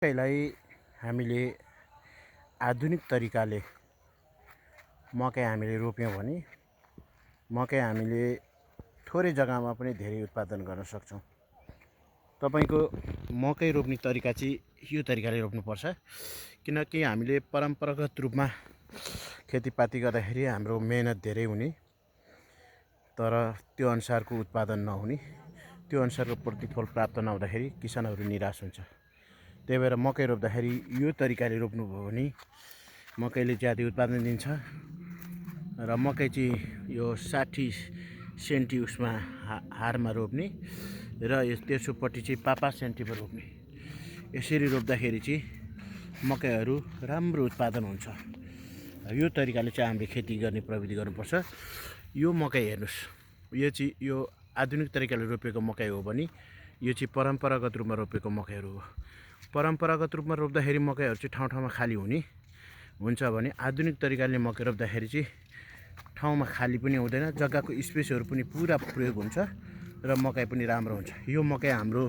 मकैलाई हामीले आधुनिक तरिकाले मकै हामीले रोप्यौँ भने मकै हामीले थोरै जग्गामा पनि धेरै उत्पादन गर्न सक्छौँ। तपाईको मकै रोप्ने तरिका चाहिँ यो तरिकाले रोप्नुपर्छ, किनकि हामीले परम्परागत रूपमा खेतीपाती गर्दाखेरि हाम्रो मेहनत धेरै हुने तर त्यो अनुसारको उत्पादन नहुने, त्यो अनुसारको प्रतिफल प्राप्त नहुँदाखेरि किसानहरू निराश हुन्छ। त्यही भएर मकै रोप्दाखेरि यो तरिकाले रोप्नुभयो भने मकैले ज्यादा उत्पादन दिन्छ र मकै चाहिँ यो 60 सेन्टी उसमा हारमा रोप्ने र त्यसोपट्टि चाहिँ 5 सेन्टीमा रोप्ने। यसरी रोप्दाखेरि चाहिँ मकैहरू राम्रो उत्पादन हुन्छ। यो तरिकाले चाहिँ हामीले खेती गर्ने प्रविधि गर्नुपर्छ। यो मकै हेर्नुहोस्, यो चाहिँ यो आधुनिक तरिकाले रोपेको मकै हो भने यो चाहिँ परम्परागत रूपमा रोपेको मकैहरू हो। परम्परागत रूपमा रोप्दाखेरि मकैहरू चाहिँ ठाउँ ठाउँमा खाली हुन्छ भने आधुनिक तरिकाले मकै रोप्दाखेरि चाहिँ ठाउँमा खाली पनि हुँदैन, जग्गाको स्पेसहरू पनि पुरा प्रयोग हुन्छ र मकै पनि राम्रो हुन्छ। यो मकै हाम्रो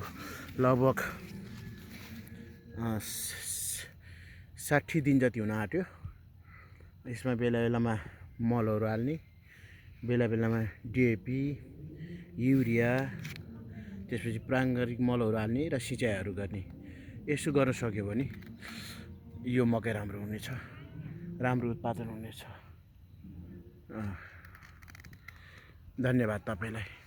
लगभग 60 दिन जति हुन आँट्यो। यसमा बेला बेलामा मलहरू हाल्ने, बेला बेलामा डिएपी, युरिया, त्यसपछि प्राङ्गारिक मलहरू हाल्ने र सिँचाइहरू गर्ने। यसो गर्न सक्यो भने यो मकै राम्रो हुनेछ, राम्रो उत्पादन हुनेछ। धन्यवाद तपाईलाई।